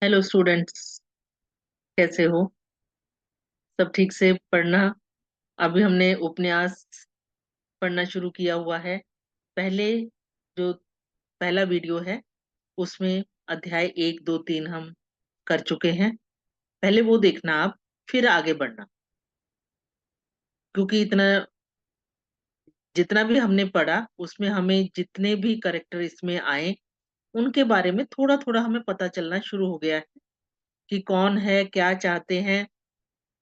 Hello students, कैसे हो? सब ठीक से पढ़ना। अभी हमने उपन्यास पढ़ना शुरू किया हुआ है। पहले जो पहला वीडियो है उसमें अध्याय 1, 2, 3 हम कर चुके हैं। पहले वो देखना आप, फिर आगे बढ़ना। क्योंकि इतना जितना भी हमने पढ़ा उसमें हमें जितने भी करेक्टर इसमें आए उनके बारे में थोड़ा थोड़ा हमें पता चलना शुरू हो गया है कि कौन है, क्या चाहते हैं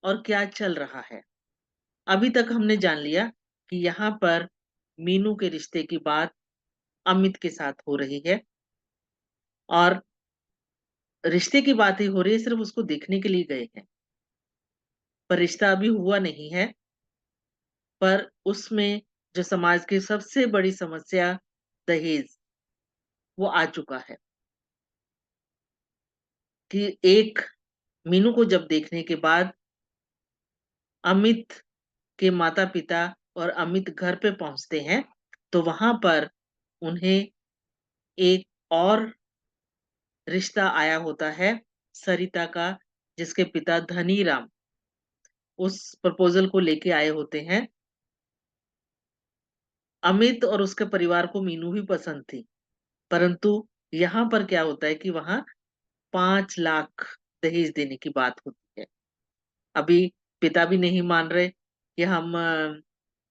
और क्या चल रहा है। अभी तक हमने जान लिया कि यहाँ पर मीनू के रिश्ते की बात अमित के साथ हो रही है और रिश्ते की बात ही हो रही है, सिर्फ उसको देखने के लिए गए हैं। पर रिश्ता अभी हुआ नहीं है। पर उसमें जो समाज की सबसे बड़ी समस्या दहेज, वो आ चुका है कि एक मीनू को जब देखने के बाद अमित के माता पिता और अमित घर पे पहुंचते हैं तो वहां पर उन्हें एक और रिश्ता आया होता है, सरिता का, जिसके पिता धनीराम उस प्रपोजल को लेके आए होते हैं। अमित और उसके परिवार को मीनू भी पसंद थी, परंतु यहाँ पर क्या होता है कि वहां 5 लाख दहेज देने की बात होती है। अभी पिता भी नहीं मान रहे कि हम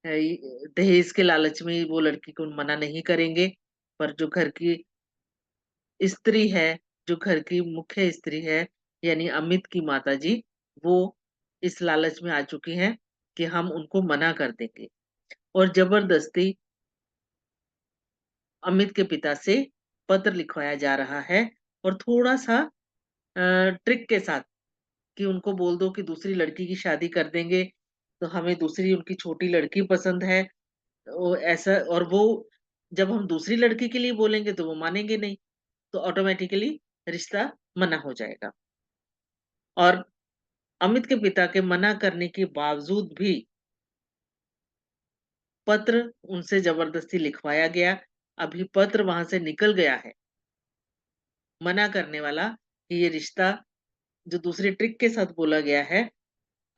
दहेज के लालच में वो लड़की को मना नहीं करेंगे। पर जो घर की स्त्री है, जो घर की मुख्य स्त्री है, यानी अमित की माता जी, वो इस लालच में आ चुकी हैं कि हम उनको मना कर देंगे। और जबरदस्ती अमित के पिता से पत्र लिखवाया जा रहा है और थोड़ा सा ट्रिक के साथ कि उनको बोल दो कि दूसरी लड़की की शादी कर देंगे, तो हमें दूसरी उनकी छोटी लड़की पसंद है। वो ऐसा, और वो जब हम दूसरी लड़की के लिए बोलेंगे तो वो मानेंगे नहीं, तो ऑटोमेटिकली रिश्ता मना हो जाएगा। और अमित के पिता के मना करने के बावजूद भी पत्र उनसे जबरदस्ती लिखवाया गया। अभी पत्र वहां से निकल गया है मना करने वाला कि ये रिश्ता जो दूसरे ट्रिक के साथ बोला गया है,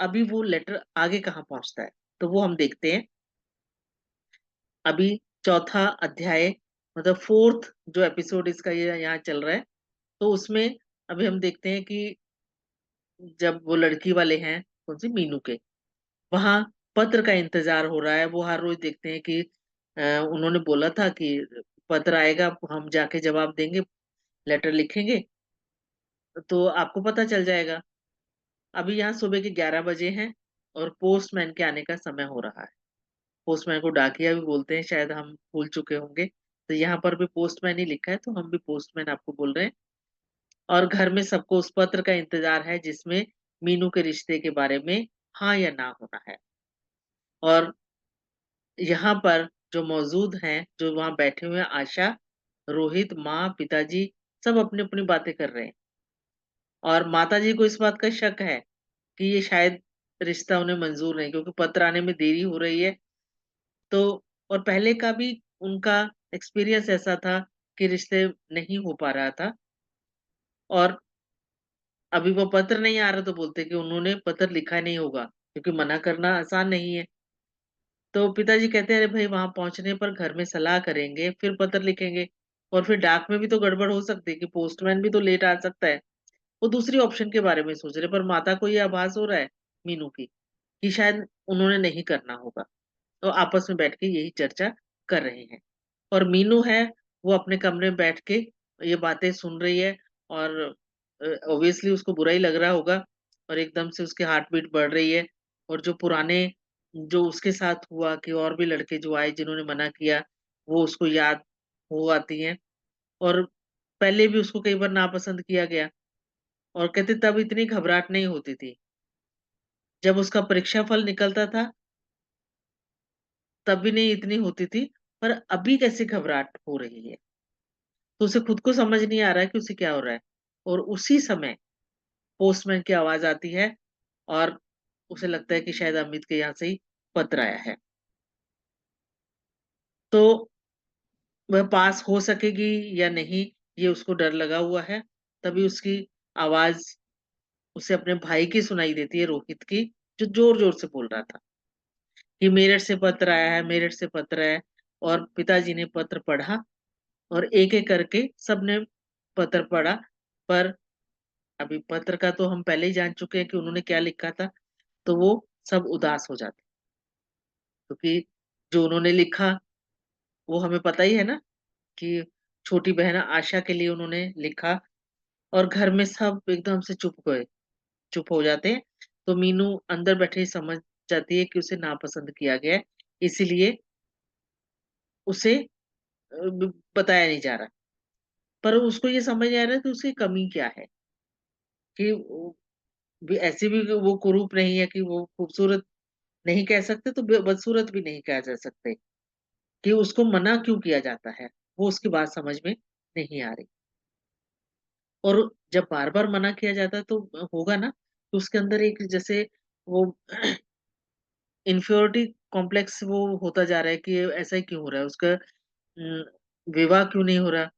अभी वो लेटर आगे कहाँ पहुंचता है तो वो हम देखते हैं। अभी चौथा अध्याय, मतलब फोर्थ जो एपिसोड इसका ये यहाँ चल रहा है, तो उसमें अभी हम देखते हैं कि जब वो लड़की वाले हैं, कौन सी, मीनू के, वहां पत्र का इंतजार हो रहा है। वो हर रोज देखते हैं कि उन्होंने बोला था कि पत्र आएगा, हम जाके जवाब देंगे, लेटर लिखेंगे तो आपको पता चल जाएगा। अभी यहाँ सुबह के 11 बजे हैं और पोस्टमैन के आने का समय हो रहा है। पोस्टमैन को डाकिया भी बोलते हैं, शायद हम भूल चुके होंगे, तो यहाँ पर भी पोस्टमैन ही लिखा है तो हम भी पोस्टमैन आपको बोल रहे हैं। और घर में सबको उस पत्र का इंतजार है जिसमें मीनू के रिश्ते के बारे में हाँ या ना होना है। और यहाँ पर जो मौजूद हैं, जो वहां बैठे हुए हैं, आशा, रोहित, माँ, पिताजी, सब अपनी अपनी बातें कर रहे हैं। और माताजी को इस बात का शक है कि ये शायद रिश्ता उन्हें मंजूर नहीं, क्योंकि पत्र आने में देरी हो रही है। तो और पहले का भी उनका एक्सपीरियंस ऐसा था कि रिश्ते नहीं हो पा रहा था। और अभी वो पत्र नहीं आ रहा तो बोलते कि उन्होंने पत्र लिखा नहीं होगा, क्योंकि मना करना आसान नहीं है। तो पिताजी कहते हैं, अरे भाई, वहां पहुंचने पर घर में सलाह करेंगे फिर पत्र लिखेंगे। और फिर डाक में भी तो गड़बड़ हो सकती है कि पोस्टमैन भी तो लेट आ सकता है। वो दूसरी ऑप्शन के बारे में सोच रहे, पर माता को ये आभास हो रहा है मीनू की कि शायद उन्होंने नहीं करना होगा। तो आपस में बैठ के यही चर्चा कर रहे हैं। और मीनू है, वो अपने कमरे में बैठ के ये बातें सुन रही है। और ऑब्वियसली उसको बुरा ही लग रहा होगा और एकदम से उसकी हार्ट बीट बढ़ रही है। और जो पुराने, जो उसके साथ हुआ कि और भी लड़के जो आए जिन्होंने मना किया, वो उसको याद हो आती हैं। और पहले भी उसको कई बार नापसंद किया गया, और कहते तब इतनी घबराहट नहीं होती थी। जब उसका परीक्षा फल निकलता था तब भी नहीं इतनी होती थी, पर अभी कैसे घबराहट हो रही है। तो उसे खुद को समझ नहीं आ रहा है कि उसे क्या हो रहा है। और उसी समय पोस्टमैन की आवाज आती है और उसे लगता है कि शायद अमित के यहाँ से ही पत्र आया है। तो वह पास हो सकेगी या नहीं, ये उसको डर लगा हुआ है। तभी उसकी आवाज़ उसे अपने भाई की सुनाई देती है रोहित की, जो ज़ोर-ज़ोर से बोल रहा था कि मेरठ से पत्र आया है, मेरठ से पत्र है। और पिताजी ने पत्र पढ़ा और एक-एक करके सबने पत्र पढ़ा। पर अभी पत्र का तो हम पहले ही जान चुके हैं कि उन्होंने क्या लिखा था, तो वो सब उदास हो जाते, क्योंकि जो उन्होंने लिखा वो हमें पता ही है ना कि छोटी बहन आशा के लिए उन्होंने लिखा। और घर में सब एकदम से चुप हो जाते हैं। तो मीनू अंदर बैठे ही समझ जाती है कि उसे नापसंद किया गया है, इसीलिए उसे ब बताया नहीं जा रहा। पर उसको ये समझ नहीं आ रहा कि उसकी कमी क्या है, कि वो भी ऐसी भी वो कुरूप नहीं है कि वो खूबसूरत नहीं कह सकते, तो बदसूरत भी नहीं कहा जा सकते, कि उसको मना क्यों किया जाता है, वो उसकी बात समझ में नहीं आ रही। और जब बार-बार मना किया जाता है तो होगा ना, तो उसके अंदर एक जैसे वो इन्फियोरिटी कॉम्प्लेक्स वो होता जा रहा है कि ऐसा ही क्यों हो रहा है? उसका विवाह क्यों नहीं हो रहा?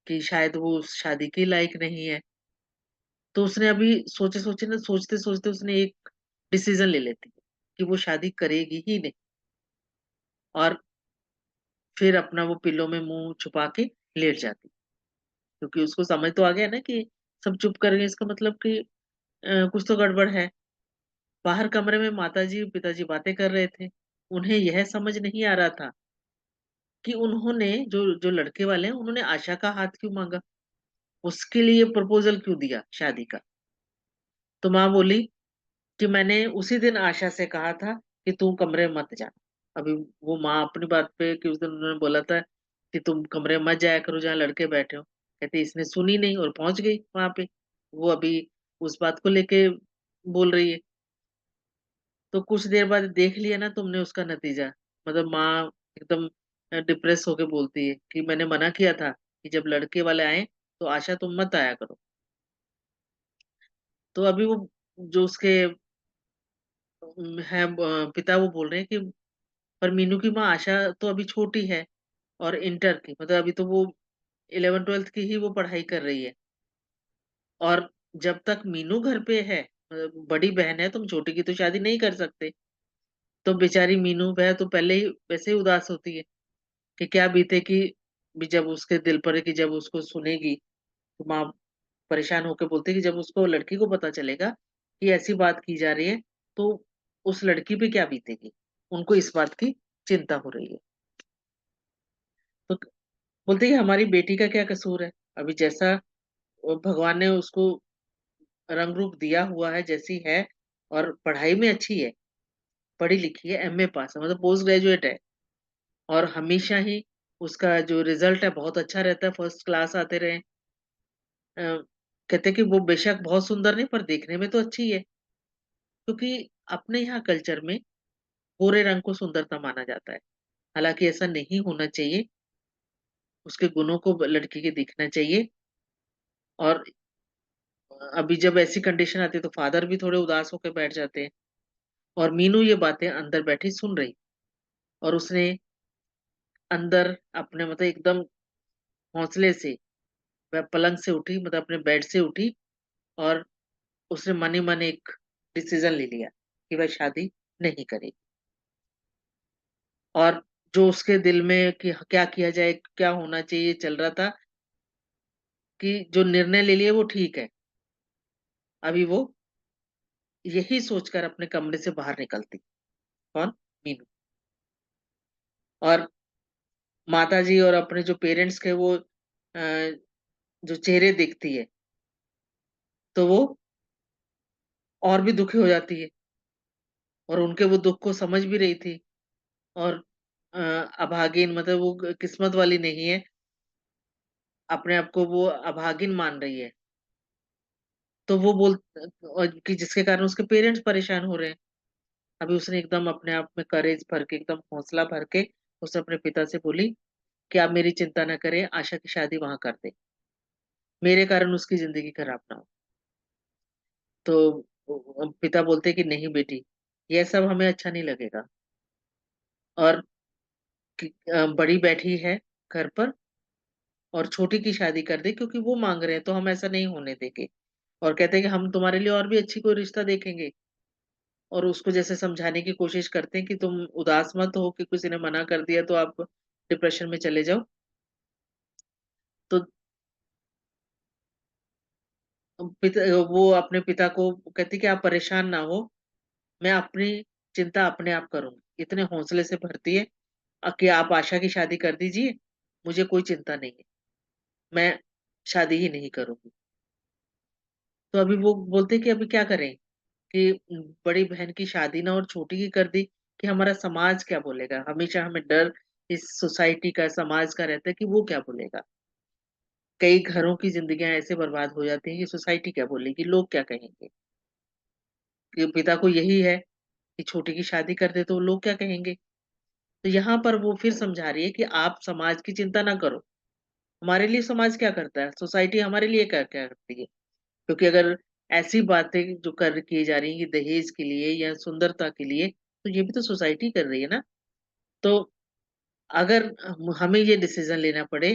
कि शायद वो उस शादी के लायक नहीं है। तो उसने अभी सोचे-सोचे ना सोचते-सोचते उसने एक डिसीज़न ले लेती है, कि वो शादी करेगी ही नहीं। और फिर अपना वो पिल्लों में मुँह छुपा के लेट जाती। क्योंकि उसको समझ तो आ गया ना कि सब चुप कर गए, इसका मतलब कि कुछ तो गड़बड़ है। बाहर कमरे में माताजी, पिताजी बातें कर रहे थे। उन्हें यह समझ नहीं आ रहा था कि उन्होंने जो जो लड़के वाले हैं, उन्होंने आशा का हाथ क्यों माँगा? उसके लिए प्रपोज़ल क्यों दिया शादी का? तो माँ बोली कि मैंने उसी दिन आशा से कहा था कि तू कमरे में मत जा। अभी वो माँ अपनी बात पे कि उस दिन उन्होंने बोला था कि तुम कमरे में मत जाया करो जहाँ लड़के बैठे हो। कहती इसने सुनी नहीं और पहुँच गई वहाँ पे। वो अभी उस बात को लेके बोल रही है। तो कुछ देर बाद देख लिया ना तुमने उसका नतीजा। मतलब माँ एकदम डिप्रेस होके बोलती है कि मैंने मना किया था कि जब लड़के वाले आएँ तो आशा तुम मत आया करो। तो अभी वो जो उसके हैं पिता वो बोल रहे हैं कि पर मीनू की माँ आशा तो अभी छोटी है और इंटर की, मतलब अभी तो वो 11th-12th की ही वो पढ़ाई कर रही है। और जब तक मीनू घर पे है, बड़ी बहन है, तुम छोटी की तो शादी नहीं कर सकते। तो बेचारी मीनू वह तो पहले ही वैसे ही उदास होती है कि क्या बीते कि भी जब उसके दिल पर है कि जब उसको सुनेगी, तो माँ परेशान होकर बोलती है कि जब उसको लड़की को पता चलेगा कि ऐसी बात की जा रही है, तो उस लड़की पे क्या बीतेगी? उनको इस बात की चिंता हो रही है। तो बोलते हैं कि हमारी बेटी का क्या कसूर है? अभी जैसा भगवान ने उसको रंग रूप दिया हुआ है, जैसी है और पढ़ाई में अच्छी है, पढ़ी-लिखी है, एमए पास है, मतलब पोस्ट ग्रेजुएट है और हमेशा ही उसका जो रिज़ल्ट है बहुत अच्छा रहता है, फर्स्ट क्लास आते रहे। कहते हैं कि वो बेशक बहुत सुंदर नहीं पर देखने में तो अच्छी है, क्योंकि अपने यहाँ कल्चर में गोरे रंग को सुंदरता माना जाता है। हालाँकि ऐसा नहीं होना चाहिए, उसके गुणों को लड़की के दिखना चाहिए। और अभी जब ऐसी कंडीशन आती है तो फादर भी थोड़े उदास होके बैठ जाते हैं। और मीनू ये बातें अंदर बैठी सुन रही और उसने अंदर अपने मतलब एकदम हौसले से वह पलंग से उठी, मतलब अपने बेड से उठी और उसने मन ही मन एक डिसीजन ले लिया कि वह शादी नहीं करेगी। और जो उसके दिल में कि क्या किया जाए, क्या होना चाहिए चल रहा था, कि जो निर्णय ले लिया वो ठीक है। अभी वो यही सोचकर अपने कमरे से बाहर निकलती। कौन? मीनू। और माताजी और अपने जो पेरेंट्स के वो जो चेहरे देखती है, तो वो और भी दुखी हो जाती है और उनके वो दुःख को समझ भी रही थी। और अ, अभागिन, मतलब वो किस्मत वाली नहीं है, अपने आप को वो अभागिन मान रही है। तो वो और कि जिसके कारण उसके पेरेंट्स परेशान हो रहे हैं। अभी उसने एकदम अपने आप में करेज भर के, एकदम हौसला भर के उसने अपने पिता से बोली कि आप मेरी चिंता ना करें, आशा की शादी वहाँ कर दें। मेरे कारण उसकी ज़िंदगी खराब ना हो। तो पिता बोलते हैं कि नहीं बेटी, ये सब हमें अच्छा नहीं लगेगा। और बड़ी बैठी है घर पर और छोटी की शादी कर दें क्योंकि वो माँग रहे हैं, तो हम ऐसा नहीं होने देंगे। और कहते हैं कि हम तुम्हारे लिए और भी अच्छी कोई रिश्ता देखेंगे और उसको जैसे समझाने की कोशिश करते हैं कि तुम उदास मत हो कि किसी ने मना कर दिया तो आप डिप्रेशन में चले जाओ। तो वो अपने पिता को कहती कि आप परेशान ना हो, मैं अपनी चिंता अपने आप करूँगी। इतने हौसले से भरती है कि आप आशा की शादी कर दीजिए, मुझे कोई चिंता नहीं है, मैं शादी ही नहीं करूँगी। तो अभी वो बोलते हैं कि अभी क्या करें? कि बड़ी बहन की शादी ना और छोटी की कर दी कि हमारा समाज क्या बोलेगा? हमेशा हमें डर इस सोसाइटी का, समाज का रहता है कि वो क्या बोलेगा? कई घरों की ज़िंदगियाँ ऐसे बर्बाद हो जाती हैं कि सोसाइटी क्या बोलेगी, लोग क्या कहेंगे? कि पिता को यही है कि छोटी की शादी कर दे तो लोग क्या कहेंगे? तो यहाँ पर वो फिर समझा रही है कि आप समाज की चिंता ना करो। हमारे लिए समाज क्या करता है? सोसाइटी हमारे लिए क्या क्या करती है? क्योंकि अगर ऐसी बातें जो कर की जा रही हैं कि दहेज के लिए या सुंदरता के लिए, तो ये भी तो सोसाइटी कर रही है ना। तो अगर हमें ये डिसीज़न लेना पड़े,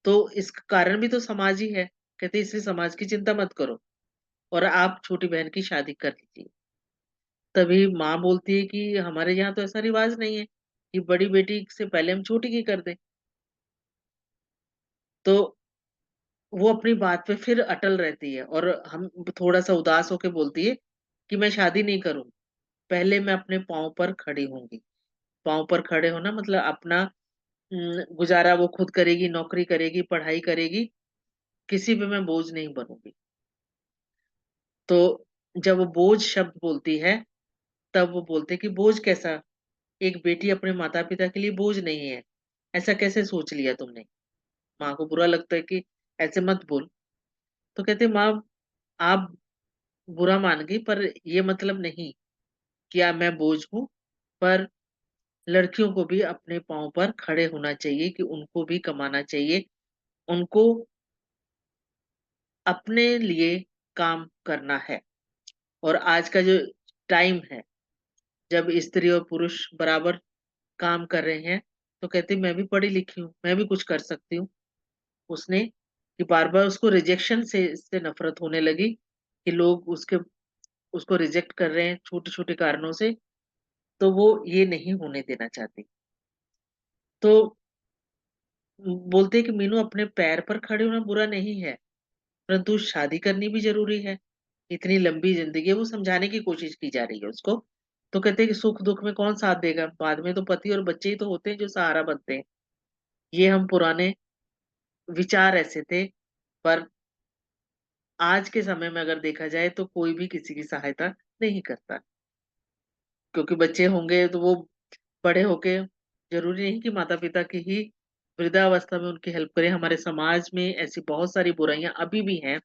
तो इसका कारण भी तो समाज ही है। कहते हैं इसलिए समाज की चिंता मत करो और आप छोटी बहन की शादी कर लीजिए। तभी माँ बोलती है कि हमारे यहाँ तो ऐसा रिवाज नहीं है कि बड़ी बेटी से पहले हम छोटी की कर दें। तो वो अपनी बात पे फिर अटल रहती है और हम थोड़ा-सा उदास होके बोलती है कि मैं शादी नहीं करूँगी। पहले मैं अपने पाँव पर खड़ी होंगी। पाँव पर खड़े होना मतलब अपना गुज़ारा वो खुद करेगी, नौकरी करेगी, पढ़ाई करेगी, किसी पे मैं बोझ नहीं बनूँगी। तो जब वो बोझ शब्द बोलती है, तब वो बोलते हैं कि बोझ कैसा? एक बेटी अपने माता-पिता के लिए बोझ नहीं है। ऐसा कैसे सोच लिया तुमने? माँ को बुरा लगता है कि ऐसे मत बोल। तो कहते हैं माँ आप बुरा मान गई पर ये मतलब नहीं कि मैं बोझ हूँ, पर लड़कियों को भी अपने पाँव पर खड़े होना चाहिए कि उनको भी कमाना चाहिए। उनको अपने लिए काम करना है और आज का जो टाइम है, जब स्त्री और पुरुष बराबर काम कर रहे हैं, तो कहती मैं भी पढ़ी-लिखी हूँ, मैं भी कुछ कर सकती हूँ। उसने कि बार-बार उसको रिजेक्शन से इससे नफ़रत होने लगी कि लोग उसको रिजेक्ट कर रहे हैं छोटे-छोटे कारणों से, तो वो ये नहीं होने देना चाहती। तो बोलते हैं कि मीनू अपने पैर पर खड़े होना बुरा नहीं है, परंतु शादी करनी भी ज़रूरी है। इतनी लंबी ज़िंदगी है, वो समझाने की कोशिश की जा रही है उसको। तो कहते हैं कि सुख-दुःख में कौन साथ देगा? बाद में तो पति और बच्चे ही तो होते हैं जो सहारा बनते हैं। ये हम पुराने विचार ऐसे थे, पर आज के समय में अगर देखा जाए तो कोई भी किसी की सहायता नहीं करता। क्योंकि बच्चे होंगे तो वो बड़े होके ज़रूरी नहीं कि माता-पिता की ही वृद्धावस्था में उनकी हेल्प करें। हमारे समाज में ऐसी बहुत सारी बुराइयाँ अभी भी हैं।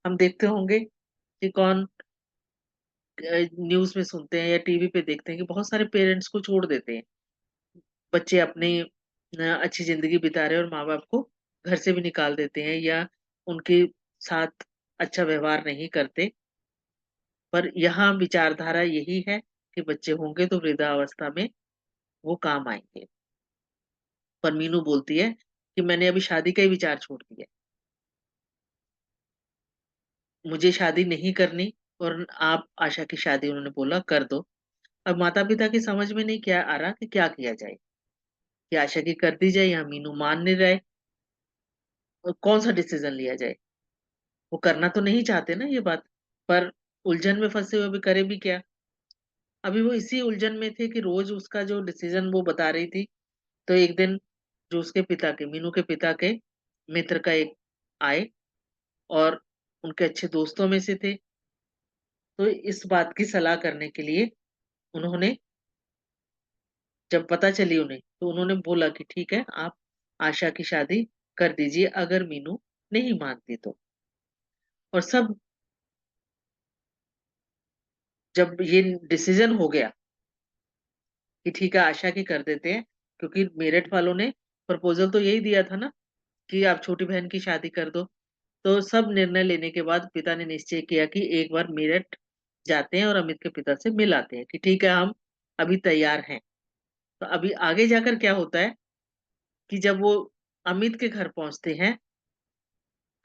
हम देखते होंगे कि कौन न्यूज़ में सुनते हैं या टीवी पे देखते हैं कि बहुत सारे पेरेंट्स को छोड़ देते हैं। बच्चे अपनी अच्छी ज़िंदगी बिता रहे हैं और माँ-बाप को घर से भी निकाल देते हैं या उनके साथ अच्छा व्यवहार नहीं करते। पर यहाँ विचारधारा यही है कि बच्चे होंगे तो वृद्धावस्था में वो काम आएँगे। पर मीनू बोलती है कि मैंने अभी शादी का ही विचार छोड़ दिया है। मुझे शादी नहीं करनी और आप आशा की शादी उन्होंने बोला कर दो। अब माता-पिता की समझ में नहीं क्या आ रहा कि क्या किया जाए? कि आशा की कर दी जाए या मीनू मान नहीं रहे और कौन-सा डिसीज़न लिया जाए? वो करना तो नहीं चाहते ना ये बात, पर उलझन में फँसे हुए अभी करे भी क्या? अभी वो इसी उलझन में थे कि रोज़ उसका जो डिसीज़न वो बता रही थी, तो एक दिन जो उसके पिता के मीनू के पिता के मित्र का एक आए और उनके अच्छे दोस्तों में से थे, तो इस बात की सलाह करने के लिए उन्होंने जब पता चली उन्हें, तो उन्होंने बोला कि ठीक है, आप आशा की शादी कर दीजिए अगर मीनू नहीं मानती तो। और सब जब ये डिसीज़न हो गया कि ठीक है, आशा की कर देते हैं, क्योंकि मेरठ वालों ने प्रपोज़ल तो यही दिया था ना कि आप छोटी बहन की शादी कर दो। तो सब निर्णय लेने के बाद पिता ने निश्चय किया कि एक बार मेरठ जाते हैं और अमित के पिता से मिल आते हैं कि ठीक है, हम अभी तैयार हैं। तो अभी आगे जाकर क्या होता है कि जब वो अमित के घर पहुँचते हैं,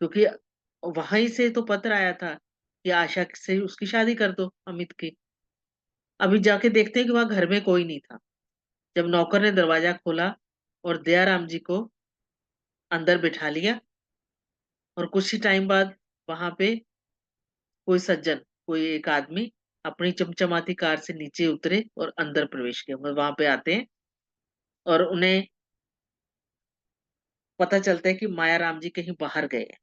क्योंकि वहीं से तो पत्र आया था कि आशा से उसकी शादी कर दो अमित की। अभी जाके देखते हैं कि वहाँ घर में कोई नहीं था। जब नौकर ने दरवाजा खोला और दयाराम जी को अंदर बिठा लिया, और कुछ ही टाइम बाद वहाँ पे कोई सज्जन, कोई एक आदमी अपनी चमचमाती कार से नीचे उतरे और अंदर प्रवेश किया। मतलब वहाँ पे आते हैं और उन्हें पता चलता है कि मायाराम जी कहीं बाहर गए हैं।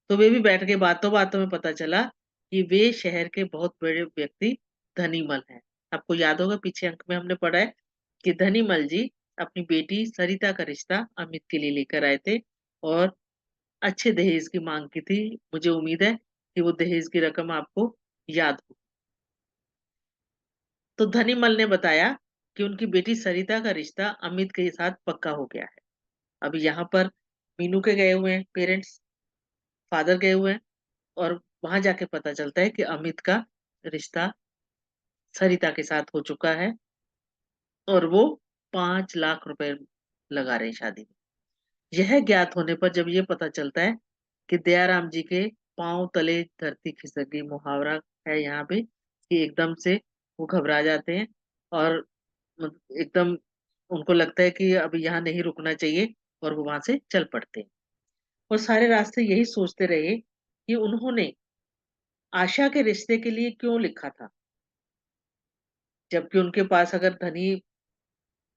तो वे भी बैठ के बातों-बातों में पता चला कि वे शहर के बहुत बड़े व्यक्ति धनीमल हैं। आपको याद होगा पीछे अंक में हमने पढ़ा है कि धनीमल जी अपनी बेटी सरिता का रिश्ता अमित के लिए लेकर आए थे और अच्छे दहेज की माँग की थी। मुझे उम्मीद है कि वो दहेज की रकम आपको याद हो। तो धनीमल ने बताया कि उनकी बेटी सरिता का रिश्ता अमित के साथ पक्का हो गया है। अभी यहाँ पर मीनू के गए हुए हैं पेरेंट्स, फादर गए हुए हैं, और वहां जाके पता चलता है कि अमित का रिश्ता सरिता के साथ हो चुका है और वो 5 लाख रुपए लगा रहे हैं शादी में। यह ज्ञात होने पर जब ये पता चलता है कि दयाराम जी के पांव तले धरती खिसक गई, मुहावरा है यहाँ पे, कि एकदम से वो घबरा जाते हैं और एकदम उनको लगता है कि अब यहाँ नहीं रुकना चाहिए और वो वहां से चल पड़ते हैं। और सारे रास्ते यही सोचते रहे कि उन्होंने आशा के रिश्ते के लिए क्यों लिखा था, जबकि उनके पास अगर धनी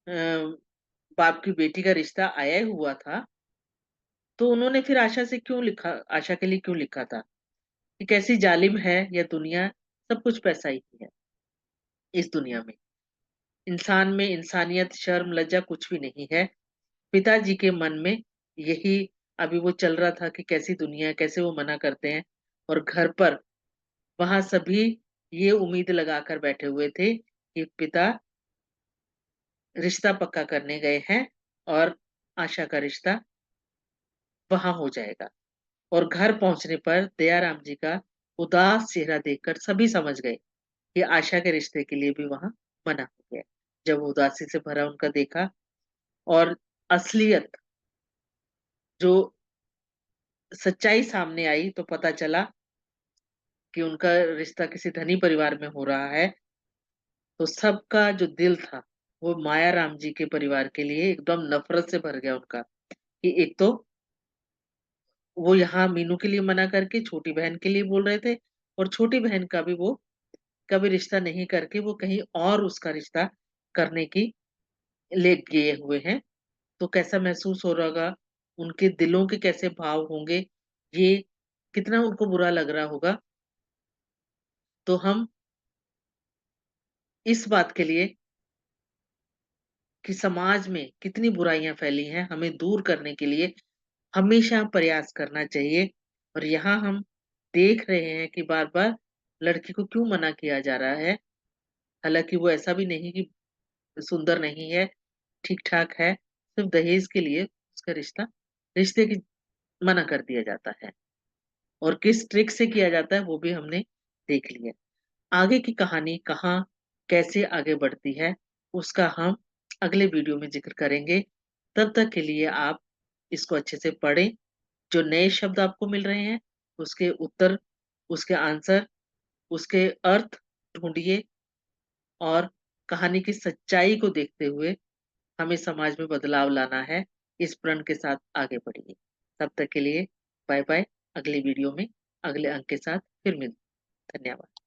अ, बाप की बेटी का रिश्ता आया ही हुआ था, तो उन्होंने फिर आशा से क्यों लिखा, आशा के लिए क्यों लिखा था? कि कैसी जालिम है यह दुनिया, सब कुछ पैसा ही है इस दुनिया में। इंसान में इंसानियत, शर्म, लज्जा कुछ भी नहीं है। पिताजी के मन में यही अभी वो चल रहा था कि कैसी दुनिया है, कैसे वो मना करते हैं, और घर पर वहाँ सभी ये उम्मीद लगाकर बैठे हुए थे कि पिता रिश्ता पक्का करने गए हैं और आशा का रिश्ता वहाँ हो जाएगा। और घर पहुँचने पर दयाराम जी का उदास चेहरा देखकर सभी समझ गए कि आशा के रिश्ते के लिए भी वहाँ मना हो गया। जब वो उदासी से भरा उनका देखा और असलियत, जो सच्चाई सामने आई, तो पता चला कि उनका रिश्ता किसी धनी परिवार में हो रहा है, तो सबका जो दिल था, वो मायाराम जी के परिवार के लिए एकदम नफ़रत से भर गया उनका। कि एक तो वो यहाँ मीनू के लिए मना करके छोटी बहन के लिए बोल रहे थे, और छोटी बहन का भी वो कभी रिश्ता नहीं करके वो कहीं और उसका रिश्ता करने की ले गए हुए हैं। तो कैसा महसूस हो रहा होगा, उनके दिलों के कैसे भाव होंगे, ये कितना उनको बुरा लग रहा होगा। तो हम इस बात के लिए कि समाज में कितनी बुराइयां फैली हैं, हमें दूर करने के लिए हमेशा प्रयास करना चाहिए। और यहाँ हम देख रहे हैं कि बार-बार लड़की को क्यों मना किया जा रहा है। हालाँकि वो ऐसा भी नहीं कि सुंदर नहीं है, ठीक-ठाक है, सिर्फ़ दहेज के लिए उसका रिश्ता, रिश्ते की मना कर दिया जाता है। और किस ट्रिक से किया जाता है वो भी हमने देख लिया। आगे की कहानी कहाँ, कैसे आगे बढ़ती है, उसका हम अगले वीडियो में ज़िक्र करेंगे। तब तक के लिए आप इसको अच्छे से पढ़ें। जो नए शब्द आपको मिल रहे हैं, उसके उत्तर, उसके आंसर, उसके अर्थ ढूँढिए, और कहानी की सच्चाई को देखते हुए हमें समाज में बदलाव लाना है। इस प्रण के साथ आगे बढ़िए। तब तक के लिए बाय-बाय। अगली वीडियो में अगले अंक के साथ फिर मिलते हैं। धन्यवाद।